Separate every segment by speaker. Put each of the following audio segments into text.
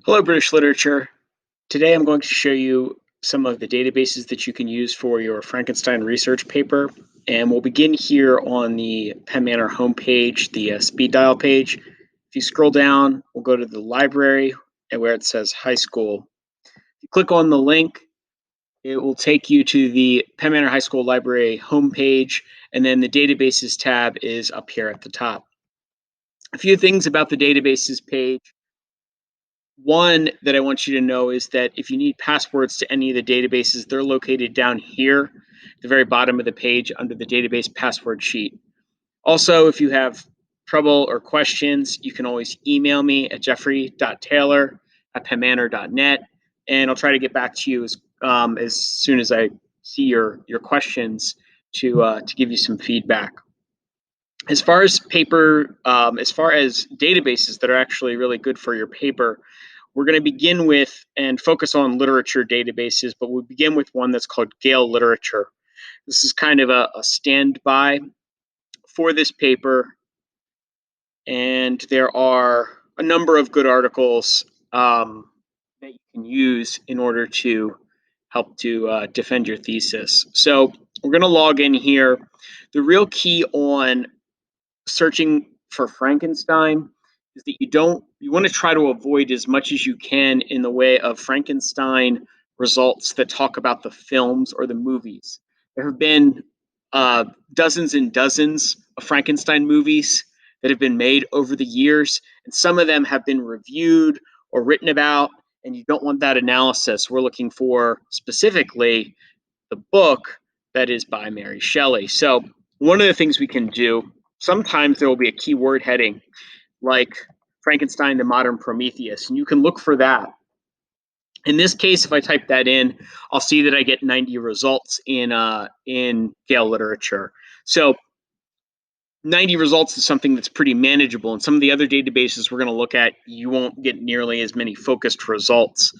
Speaker 1: Hello, British literature. Today I'm going to show you some of the databases that you can use for your Frankenstein research paper. And we'll begin here on the Penn Manor homepage, the speed dial page. If you scroll down, we'll go to the library and where it says high school. If you click on the link, it will take you to the Penn Manor High School Library homepage, and then the databases tab is up here at the top. A few things about the databases page. One that I want you to know is that if you need passwords to any of the databases, they're located down here at the very bottom of the page under the database password sheet. Also, if you have trouble or questions, you can always email me at jeffrey.taylor@pennmanor.net, and I'll try to get back to you as soon as I see your questions to give you some feedback. As far as databases that are actually really good for your paper, we're going to begin with and focus on literature databases, but we'll begin with one that's called Gale Literature. This is kind of a standby for this paper, and there are a number of good articles that you can use in order to help to defend your thesis. So we're going to log in here. The real key on searching for Frankenstein is that you want to try to avoid as much as you can in the way of Frankenstein results that talk about the films or the movies. There have been dozens and dozens of Frankenstein movies that have been made over the years, and some of them have been reviewed or written about, and you don't want that analysis. We're looking for specifically the book that is by Mary Shelley. So one of the things we can do, sometimes there will be a keyword heading like Frankenstein, the Modern Prometheus, and you can look for that. In this case, if I type that in, I'll see that I get 90 results in Gale Literature. So 90 results is something that's pretty manageable. And some of the other databases we're going to look at, you won't get nearly as many focused results.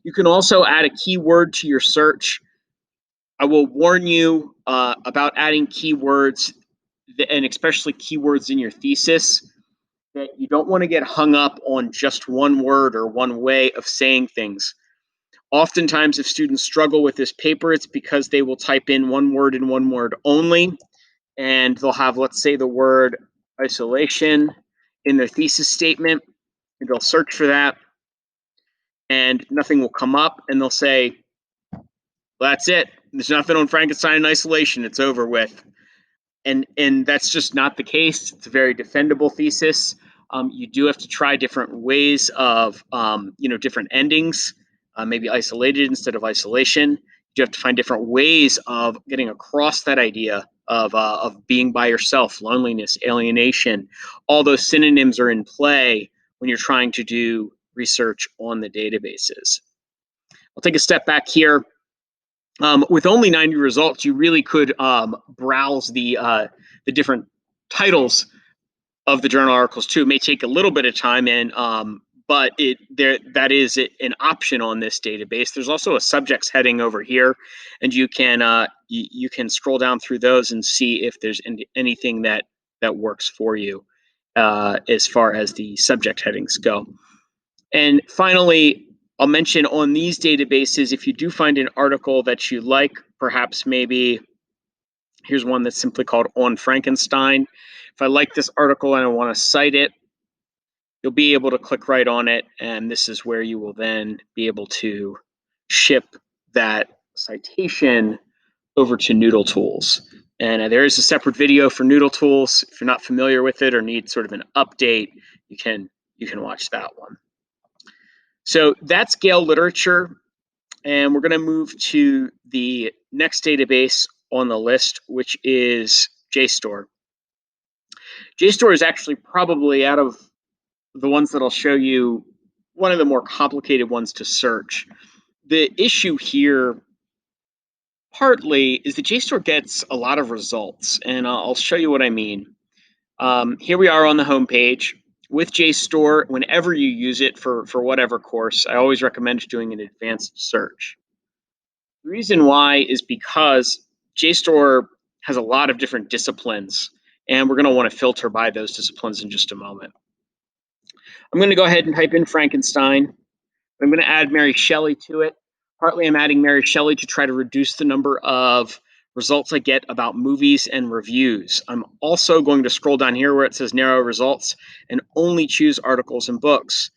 Speaker 1: You can also add a keyword to your search. I will warn you about adding keywords, and especially keywords in your thesis, that you don't want to get hung up on just one word or one way of saying things. Oftentimes, if students struggle with this paper, it's because they will type in one word and one word only, and they'll have, let's say, the word isolation in their thesis statement, and they'll search for that, and nothing will come up, and they'll say, that's it. There's nothing on Frankenstein and isolation. It's over with. And that's just not the case. It's a very defendable thesis. You do have to try different ways of, different endings, maybe isolated instead of isolation. You have to find different ways of getting across that idea of being by yourself, loneliness, alienation. All those synonyms are in play when you're trying to do research on the databases. I'll take a step back here. With only 90 results, you really could browse the different titles of the journal articles too. It may take a little bit of time, but that is an option on this database. There's also a subjects heading over here, and you can scroll down through those and see if there's anything that works for you as far as the subject headings go. And finally, I'll mention on these databases, if you do find an article that you like, perhaps maybe here's one that's simply called On Frankenstein. If I like this article and I want to cite it, you'll be able to click right on it, and this is where you will then be able to ship that citation over to Noodle Tools. And there is a separate video for Noodle Tools. If you're not familiar with it or need sort of an update, you can watch that one. So that's Gale Literature, and we're going to move to the next database on the list, which is Jstor. Jstor is actually probably, out of the ones that I'll show you, one of the more complicated ones to search. The issue here partly is that Jstor gets a lot of results, and I'll show you what I mean. Here we are on the home page. With Jstor, whenever you use it for whatever course, I always recommend doing an advanced search. The reason why is because Jstor has a lot of different disciplines, and we're going to want to filter by those disciplines in just a moment. I'm going to go ahead and type in Frankenstein. I'm going to add Mary Shelley to it. Partly I'm adding Mary Shelley to try to reduce the number of results I get about movies and reviews. I'm also going to scroll down here where it says narrow results and only choose articles and books.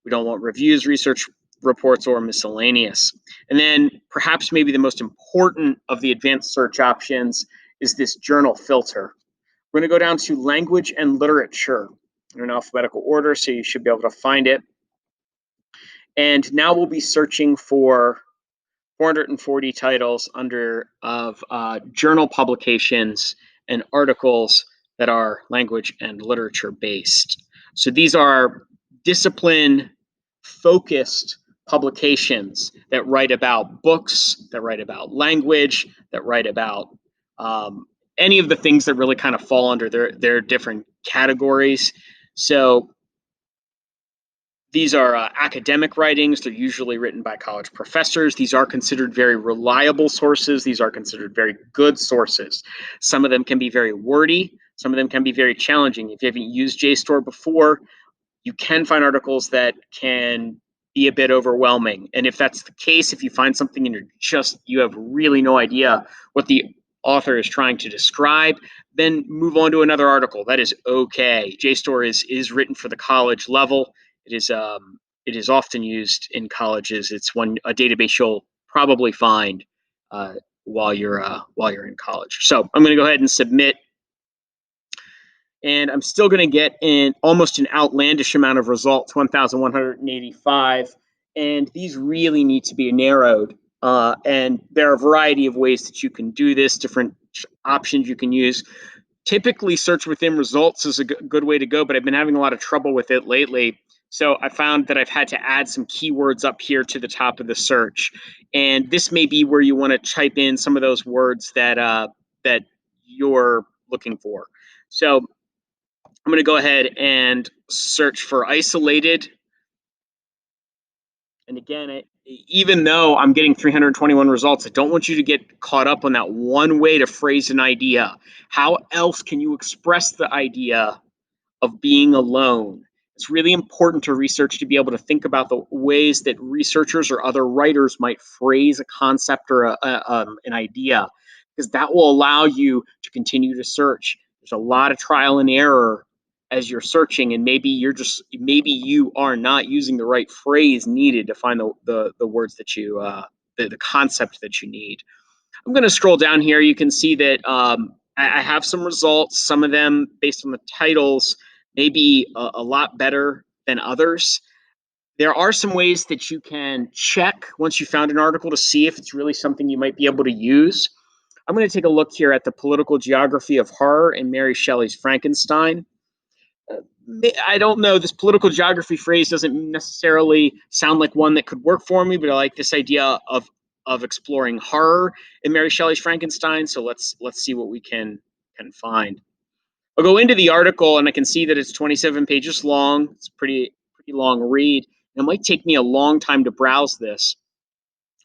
Speaker 1: We don't want reviews, research reports, or miscellaneous. And then perhaps maybe the most important of the advanced search options is this journal filter. We're going to go down to language and literature in an alphabetical order, so you should be able to find it. And now we'll be searching for 440 titles of journal publications and articles that are language and literature based. So these are discipline focused publications that write about books, that write about language, that write about any of the things that really kind of fall under their different categories. So these are academic writings. They're usually written by college professors. These are considered very reliable sources. These are considered very good sources. Some of them can be very wordy. Some of them can be very challenging. If you haven't used Jstor before, you can find articles that can be a bit overwhelming. And if that's the case, if you find something and you have really no idea what the author is trying to describe, then move on to another article. That is okay. Jstor is written for the college level. It is often used in colleges. It's a database you'll probably find while you're in college. So I'm going to go ahead and submit, and I'm still going to get almost an outlandish amount of results, 1,185, and these really need to be narrowed. And there are a variety of ways that you can do this, different options you can use. Typically, search within results is a good way to go, but I've been having a lot of trouble with it lately. So I found that I've had to add some keywords up here to the top of the search. And this may be where you want to type in some of those words that you're looking for. So I'm going to go ahead and search for isolated. And again, even though I'm getting 321 results, I don't want you to get caught up on that one way to phrase an idea. How else can you express the idea of being alone? It's really important to research to be able to think about the ways that researchers or other writers might phrase a concept or an idea, because that will allow you to continue to search. There's a lot of trial and error as you're searching, and maybe you are not using the right phrase needed to find the words that the concept that you need. I'm going to scroll down here. You can see that I have some results. Some of them, based on the titles, may be a lot better than others. There are some ways that you can check once you found an article to see if it's really something you might be able to use. I'm going to take a look here at the political geography of horror and Mary Shelley's Frankenstein. I don't know, this political geography phrase doesn't necessarily sound like one that could work for me, but I like this idea of exploring horror in Mary Shelley's Frankenstein. So let's see what we can find. I'll go into the article and I can see that it's 27 pages long. It's a pretty long read. And it might take me a long time to browse this.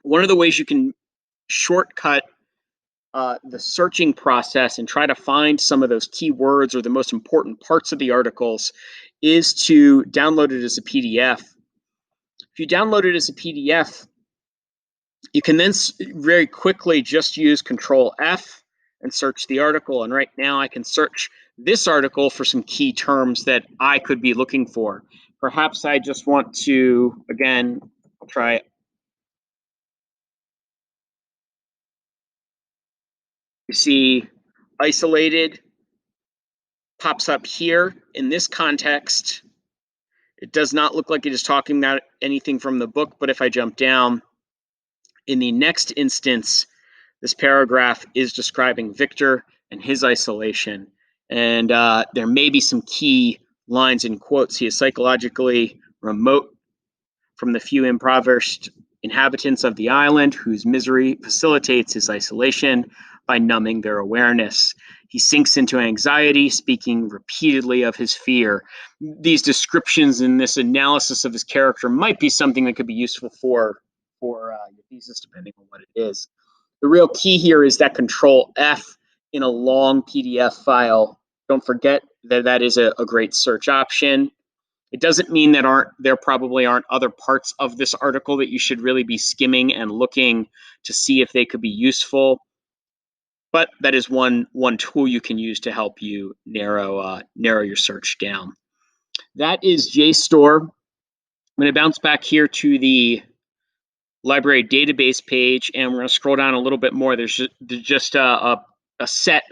Speaker 1: One of the ways you can shortcut the searching process and try to find some of those keywords or the most important parts of the articles is to download it as a PDF. If you download it as a PDF, you can then very quickly just use Control F and search the article. And right now I can search this article for some key terms that I could be looking for. Perhaps I just want to, again, I'll try it. You see isolated pops up here. In this context, it does not look like it is talking about anything from the book, but if I jump down, in the next instance, this paragraph is describing Victor and his isolation. And there may be some key lines and quotes. He is psychologically remote from the few impoverished inhabitants of the island, whose misery facilitates his isolation by numbing their awareness. He sinks into anxiety, speaking repeatedly of his fear. These descriptions and this analysis of his character might be something that could be useful for your thesis, depending on what it is. The real key here is that Control F in a long PDF file. Don't forget that that is a great search option. It doesn't mean that there probably aren't other parts of this article that you should really be skimming and looking to see if they could be useful. But that is one tool you can use to help you narrow your search down. That is Jstor. I'm going to bounce back here to the library database page, and we're going to scroll down a little bit more. There's just a set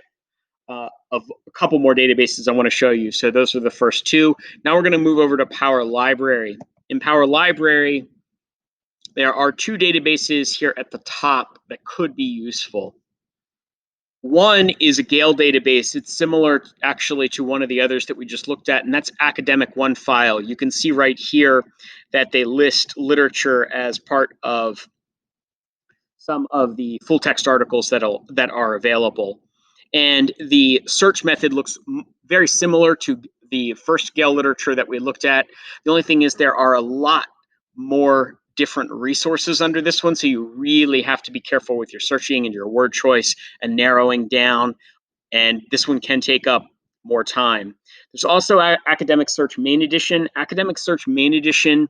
Speaker 1: of a couple more databases I want to show you. So those are the first two. Now we're going to move over to Power Library. In Power Library, there are two databases here at the top that could be useful. One is a Gale database. It's similar actually to one of the others that we just looked at, and that's Academic OneFile. You can see right here that they list literature as part of some of the full text articles that are available. And the search method looks very similar to the first Gale literature that we looked at. The only thing is there are a lot more different resources under this one, so you really have to be careful with your searching and your word choice and narrowing down, and this one can take up more time. There's also Academic Search Main Edition. Academic Search Main Edition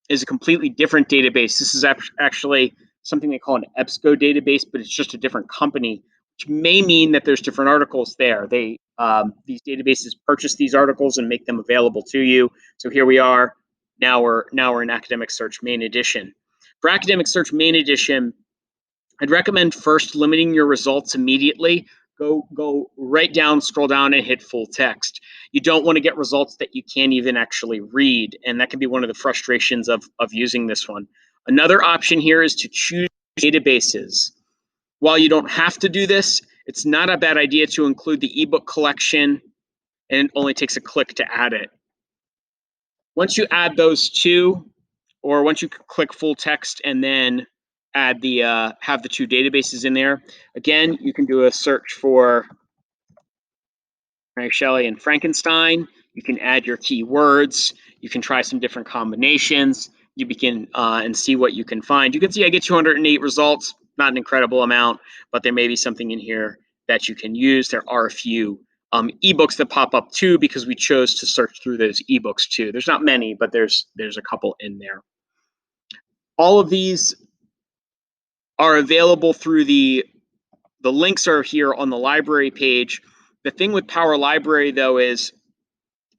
Speaker 1: is a completely different database. This is actually something they call an EBSCO database, but it's just a different company, which may mean that there's different articles there. These databases purchase these articles and make them available to you. So here we are. Now we're in Academic Search Main Edition. For Academic Search Main Edition, I'd recommend first limiting your results immediately. Go right down, scroll down, and hit full text. You don't want to get results that you can't even actually read, and that can be one of the frustrations of using this one. Another option here is to choose databases. While you don't have to do this, it's not a bad idea to include the ebook collection, and it only takes a click to add it. Once you add those two, or once you click full text and then add have the two databases in there, again, you can do a search for Mary Shelley and Frankenstein. You can add your keywords. You can try some different combinations. You begin and see what you can find. You can see I get 208 results, not an incredible amount, but there may be something in here that you can use. There are a few ebooks that pop up too, because we chose to search through those ebooks too. There's not many, but there's a couple in there. All of these are available through the links are here on the library page. The thing with Power Library, though, is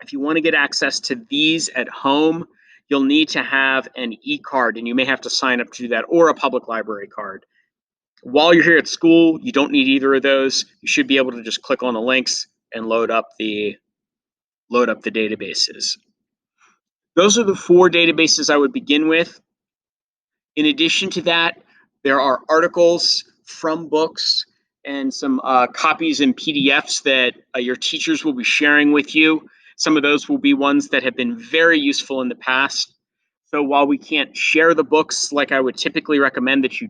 Speaker 1: if you want to get access to these at home, you'll need to have an e-card, and you may have to sign up to do that, or a public library card. While you're here at school, you don't need either of those. You should be able to just click on the links and load up the databases. Those are the four databases I would begin with. In addition to that, there are articles from books and some copies and PDFs that your teachers will be sharing with you. Some of those will be ones that have been very useful in the past. So while we can't share the books like I would typically recommend that you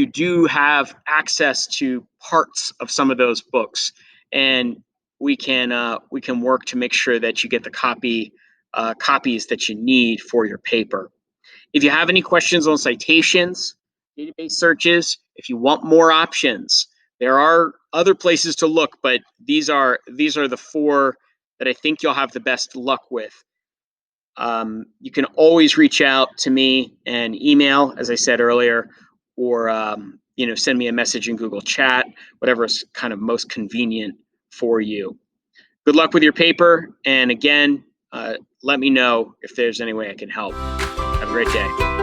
Speaker 1: do have access to parts of some of those books, and we can work to make sure that you get the copies that you need for your paper. If you have any questions on citations, database searches, if you want more options, there are other places to look, but these are the four that I think you'll have the best luck with. You can always reach out to me and email, as I said earlier, or send me a message in Google Chat, whatever is kind of most convenient for you. Good luck with your paper, and again, let me know if there's any way I can help. Have a great day.